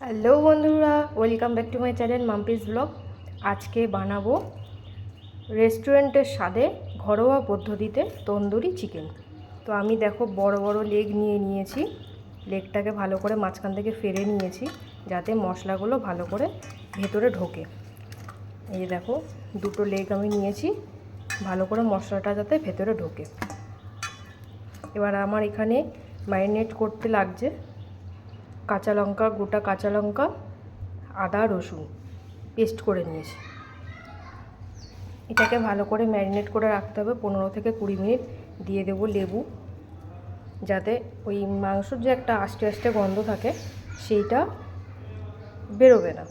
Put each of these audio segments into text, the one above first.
Hello বন্ধুরা, welcome back to my channel Mampi's blog. আজকে বানাবো রেস্টুরেন্টের স্বাদে ঘরোয়া পদ্ধতিতে তন্দুরি চিকেন। তো আমি দেখো বড় বড় লেগ নিয়ে নিয়েছি। লেগটাকে ভালো করে মাঝখান থেকে ফেলে নিয়েছি যাতে মশলাগুলো ভালো করে ভেতরে ঢোকে। এই দেখো দুটো লেগ আমি নিয়েছি, ভালো করে মশলাটা যাতে ভেতরে ঢোকে। এবার আমার এখানে ম্যারিনেট করতে লাগছে কাঁচা লঙ্কা, গোটা কাঁচা লঙ্কা, আদা রসুন পেস্ট করে নিয়েছি। এটাকে ভালো করে ম্যারিনেট করে রাখতে হবে 15 থেকে 20 মিনিট। দিয়ে দেবো লেবু, যাতে ওই মাংসর যে একটা আস্তে আস্তে গন্ধ থাকে সেইটা বেরোবে না,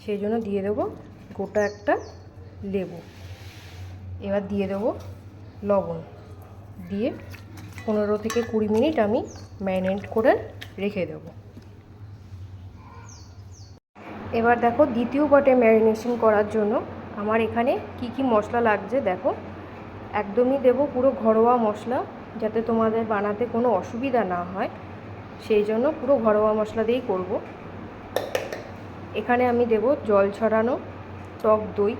সেই জন্য দিয়ে দেবো গোটা একটা লেবু। এবার দিয়ে দেবো লবণ, দিয়ে 15 থেকে 20 মিনিট আমি ম্যারিনেট করে রেখে দেবো। এবার দেখো দ্বিতীয় পার্টে ম্যারিনেশন করার জন্য আমার এখানে কি কি মশলা লাগছে দেখো। একদমই দেবো পুরো ঘরোয়া মশলা, যাতে তোমাদের বানাতে কোনো অসুবিধা না হয়, সেই জন্য পুরো ঘরোয়া মশলা দিয়েই করব। এখানে আমি দেব জল ছড়ানো টক দই,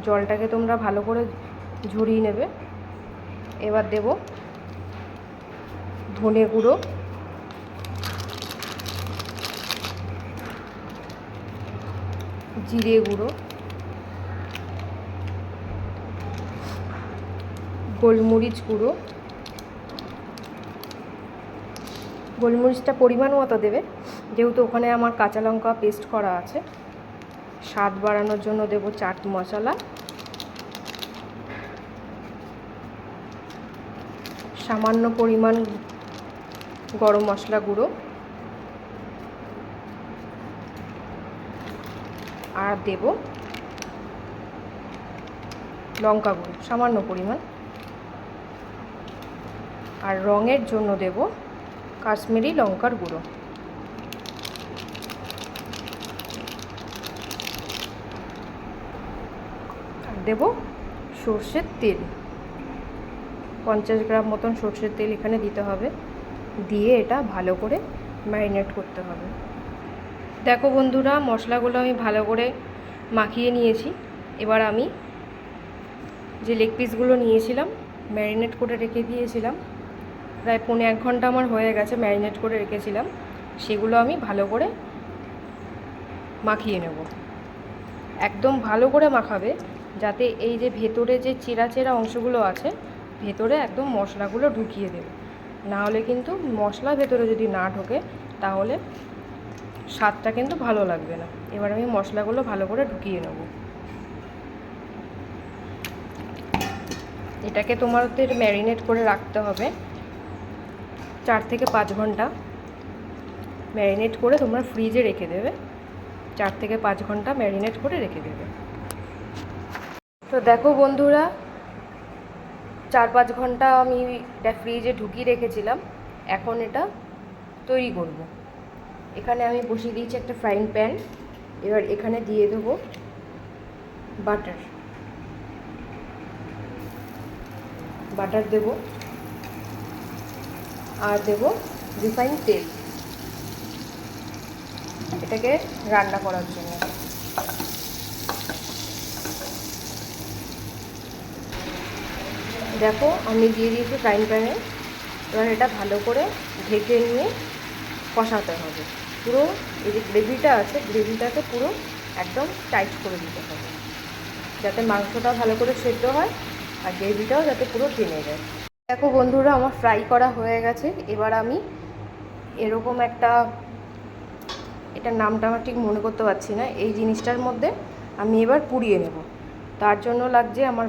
জলটাকে তোমরা ভালো করে ঝরিয়ে নেবে। এবার দেব ধনে গুঁড়ো, জিরে গুঁড়ো, গোলমরিচ গুঁড়ো। গোলমরিচটা পরিমাণ মতো দেবে, যেহেতু ওখানে আমার কাঁচা লঙ্কা পেস্ট করা আছে। স্বাদ বাড়ানোর জন্য দেব চাট মশলা, সামান্য পরিমাণ গরম মশলা গুঁড়ো, আর দেব লঙ্কা গুঁড়ো সামান্য পরিমাণ। আর রঙের জন্য দেব কাশ্মীরি লঙ্কার গুঁড়ো। আর দেব সর্ষের তেল, 50 গ্রাম মতন সর্ষের তেল এখানে দিতে হবে। দিয়ে এটা ভালো করে ম্যারিনেট করতে হবে। দেখো বন্ধুরা, মশলাগুলো আমি ভালো করে মাখিয়ে নিয়েছি। এবার আমি যে লেগ পিসগুলো নিয়েছিলাম, ম্যারিনেট করে রেখে দিয়েছিলাম, প্রায় 1.5 ঘন্টা আমার হয়ে গেছে ম্যারিনেট করে রেখেছিলাম, সেগুলো আমি ভালো করে মাখিয়ে নেব। একদম ভালো করে মাখাবে, যাতে এই যে ভেতরে যে চেরা চেরা অংশগুলো আছে ভেতরে একদম মশলাগুলো ঢুকিয়ে দেবে। না হলে কিন্তু মশলা ভেতরে যদি না ঢোকে তাহলে স্বাদটা কিন্তু ভালো লাগবে না। এবার আমি মশলাগুলো ভালো করে ঢুকিয়ে নেব। এটাকে তোমাদের ম্যারিনেট করে রাখতে হবে 4 থেকে 5 ঘন্টা। ম্যারিনেট করে তোমরা ফ্রিজে রেখে দেবে, 4 থেকে 5 ঘন্টা ম্যারিনেট করে রেখে দেবে। তো দেখো বন্ধুরা, 4-5 ঘন্টা আমি এটা ফ্রিজে ঢুকিয়ে রেখেছিলাম। এখন এটা তৈরি করব। এখানে আমি বসিয়ে দিয়েছি একটা ফ্রাইং প্যান। এবার এখানে দিয়ে দেবো বাটার দেব, আর দেব রিফাইন তেল এটাকে রান্না করার জন্য। দেখো আমি দিয়ে দিয়েছি ফ্রাইং প্যানে। এবার এটা ভালো করে ঢেকে নিয়ে কষাতে হবে। পুরো এই যে গ্রেভিটা আছে, গ্রেভিটাকে পুরো একদম টাইট করে দিতে হবে, যাতে মাংসটা ভালো করে সেদ্ধ হয় আর গ্রেভিটাও যাতে পুরো টেনে যায়। দেখো বন্ধুরা, আমার ফ্রাই করা হয়ে গেছে। এবার আমি এরকম একটা, এটার নামটা আমার ঠিক মনে করতে পারছি না, এই জিনিসটার মধ্যে আমি এবার পুড়িয়ে নেব। তার জন্য লাগছে আমার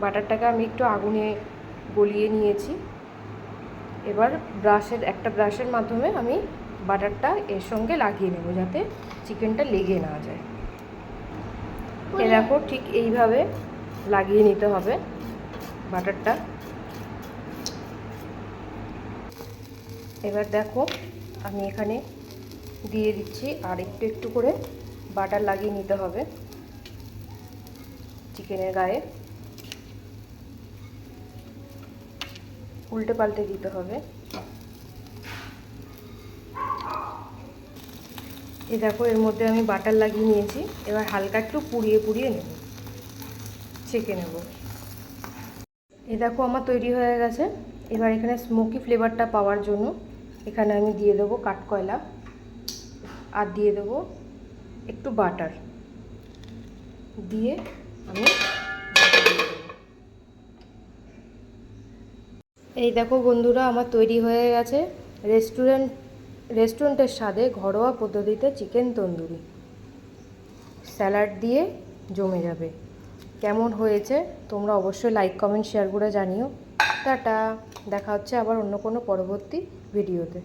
বাটারটাকে আমি একটু আগুনে গলিয়ে নিয়েছি। এবার একটা ব্রাশের মাধ্যমে আমি বাটারটা এর সঙ্গে লাগিয়ে নেব, যাতে চিকেনটা লেগে না যায়। এ দেখো ঠিক এইভাবে লাগিয়ে নিতে হবে বাটারটা। এবার দেখো আমি এখানে দিয়ে দিচ্ছি, আর একটু একটু করে বাটার লাগিয়ে নিতে হবে চিকেনের গায়ে, উল্টে পাল্টে দিতে হবে। এই দেখো এর মধ্যে আমি বাটার লাগিয়ে নিয়েছি, এবার হালকা একটু পুড়িয়ে পুড়িয়ে নেব, ছেঁকে নেব। এই দেখো আমার তৈরি হয়ে গেছে। এবার এখানে স্মোকি ফ্লেভারটা পাওয়ার জন্য এখানে আমি দিয়ে দেবো কাঠকয়লা, আর দিয়ে দেবো একটু বাটার, দিয়ে আমি এই দেখো বন্ধুরা আমার তৈরি হয়ে গেছে রেস্টুরেন্টের স্বাদে ঘরোয়া পদ্ধতিতে চিকেন তন্দুরি। স্যালাড দিয়ে জমে যাবে। কেমন হয়েছে তোমরা অবশ্যই লাইক কমেন্ট শেয়ার করে জানিও। টাটা, দেখা হচ্ছে আবার অন্য কোনো পরবর্তী ভিডিওতে।